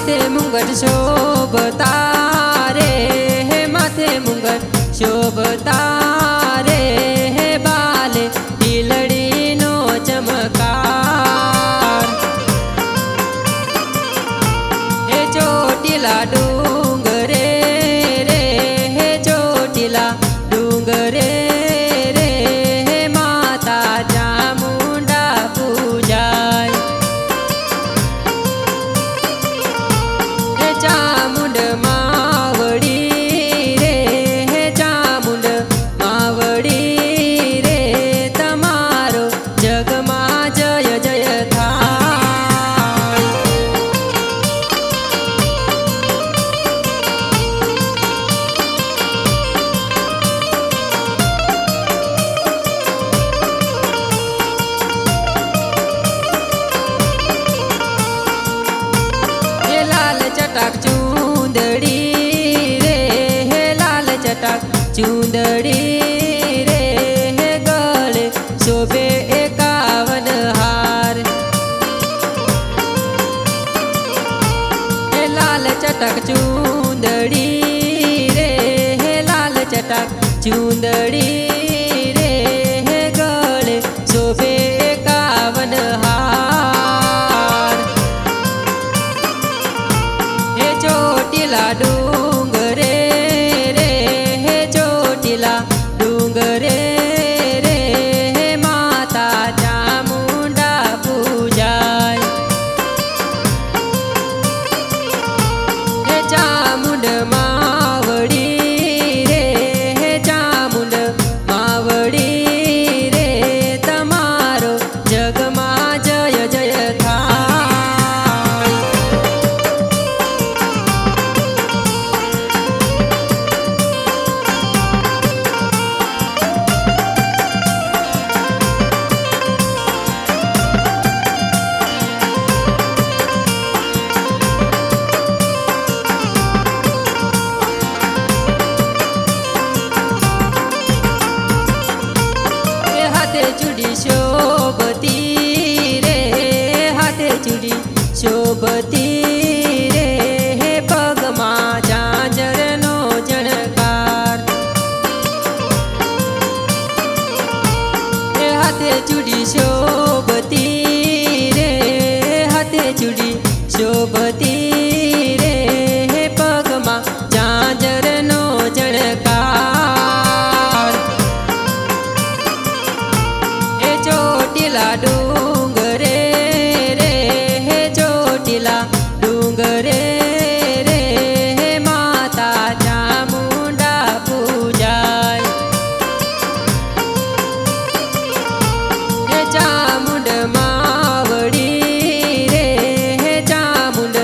माथे मुंगट शोभता रे, हे माथे मुंगट शोभता रे, हे बाले टीलड़ी नो चमकार, हे चोटीला डूंगरे रे, हे चोटीला डूंगरे रे, हे माता चामुंडा पूजाय, हे चामुंड मावड़ी रे, हे चामुंड मावड़ी रे, तमारो जगमा जय जय थाय। हे लाल चटाक चूंदड़ी रे, हे लाल चटाक चूंदड़ी रे, हे गले शोभे 51 हार, हे लाल चटाक चूंदड़ी रे, हे लाल चटाक चूंदड़ी रे, हे गले शोभे 51 हार, हे चोटीला डूंगरे रे, हे चोटीला डूंगरे रे, हे माता चामुंडा पूजाय, हे चामुंड मावड़ी रे, हे चामुंड मावड़ी रे, तमारो जगमा जय जय थाय। हे हाथे चूड़ी शोभती रे, हाथे चूड़ी शोभती रे, हे पगमा झांझरनो झणकार, हे हाथे चूड़ी शोभती रे, हाथे चूड़ी शोभती रे, हे पगमा झांझरनो झणकार, हे चोटीला डूंगरे रे, हे चोटीला डूंगरे रे, हे माता चामुंडा पूजाय, हे चामुंड मावड़ी रे, हे चामुंड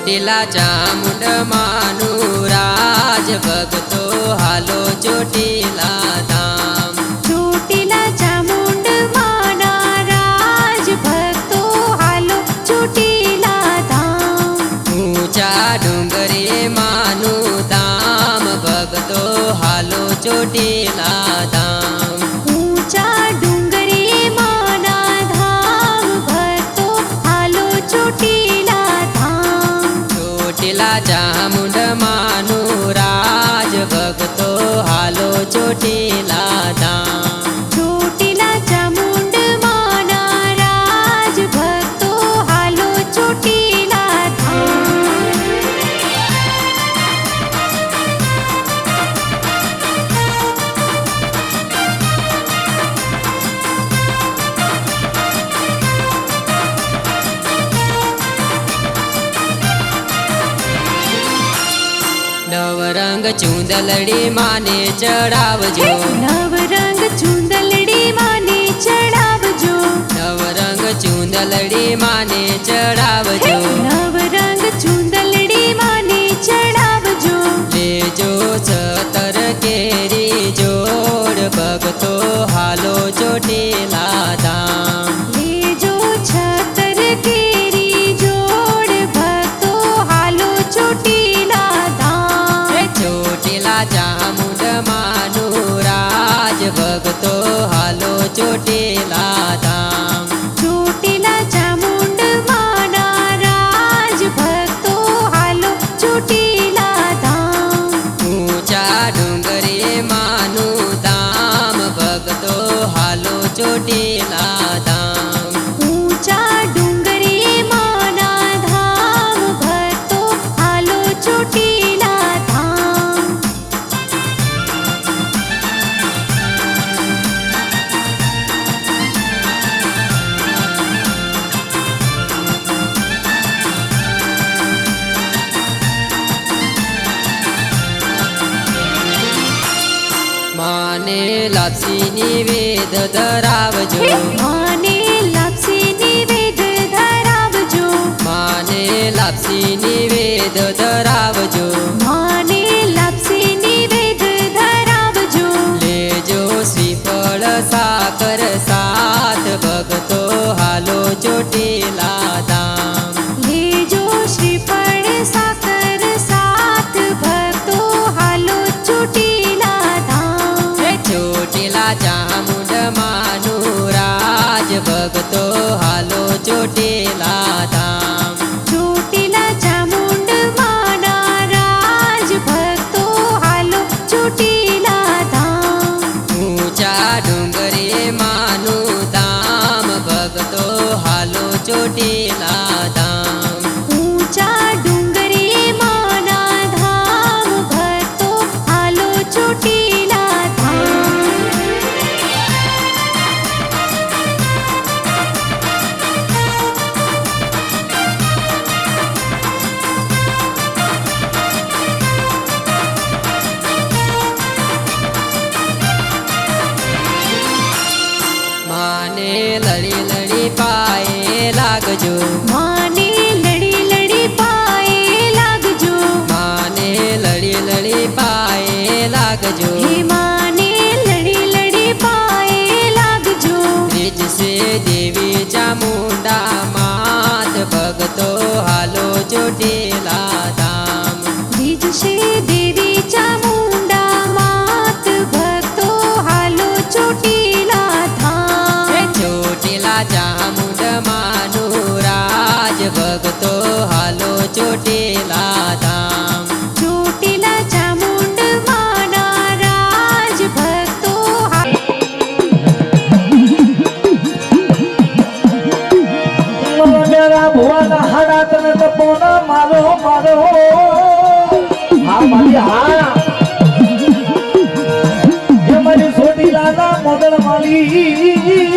ચોટીલા ચામુંડ માનું રાજ ભક્તો હાલો ચોટીલા ધામ ચોટીલા ચામુંડ માના રાજ ભક્તો હાલો ચોટીલા ધામ ઊંચા ડુંગરે માનું ધામ ભક્તો હાલો ચોટીલા ધામ ઊંચા ડુંગરે માના ધામ ભક્તો હાલો ચોટીલા ધામ ચોટીલા ચામુંડ માનું રાજ ભક્તો હાલો ચોટીલા ધામ ચોટીલા ચામુંડ માના રાજ ભક્તો હાલો ચોટીલા ધામ નવરંગ ચૂંદલડી માને ચડાવજો નવરંગ ચુંદલડી માને ચડાવજો નવરંગ ચૂંદલડી માને ચડાવજો નવરંગ ચુંદલડી માને ચડાવજો લેજો સતર કેરી જોડ ભક્તો હાલો ચોટીલા ધામ લેજો છતર કેરી જોડ ભક્તો હાલો ચોટીલા ધામ ચોટીલા ચામુંડ માનું રાજ ભક્તો હાલો ચોટીલા ધામ ચોટીલા ચામુંડ માના રાજ ભક્તો હાલો ચોટીલા ધામ ઊંચા ડુંગરે માનું ધામ ભક્તો હાલો ચોટીલા ધામ ઊંચા ડુંગરે માના ધામ ભક્તો હાલો ચોટીલા ધામ માને લાપસી નિવેદ ધરાવજો માને લાપસી નિવેદ ધરાવજો માને લાપસી નિવેદ ધરાવજો માને લાપસી નિવેદ ધરાવજો લેજો શ્રીફળ સાકર સાત ભક્તો હાલો ચોટીલા ધામ લેજો શ્રીફળ સાકર સાથ ભક્તો હાલો ચોટીલા ધામ ચોટીલા ચામુંડ માનું રાજ ભક્તો હાલો ચોટીલા ધામ ચોટીલા ચામુંડ માના રાજ ભક્તો હાલો ચોટીલા ધામ ઊંચા ડુંગરે માનું ધામ ભક્તો હાલો ચોટીલા ધામ ઊંચા ડુંગરે માના ધામ ભક્તો હાલો ચોટીલા ધામ માને લડી લડી પાયે લાગજો માને લડી લડી પાયે લાગજો માને લડી લડી પાયે લાગજો હે માને લડી લડી પાયે લાગજો બ્રિજ સે દેવી ચામુંડા માત ભક્તો હાલો ચોટીલા ધામ બીજશે દેવી ચામુંડા માત ભક્તો હાલો ચોટીલા ધામ ચોટીલા ચામુંડ માનું રાજ ભક્તો હાલો ચોટીલા ધામ ચોટીલા ચામુંડ માના રાજ ભક્તો મેરા ભુવાના હાડા તને તપોના મારો મારો હા મારી હા એ મારી સોટીલાના મોગલ માલી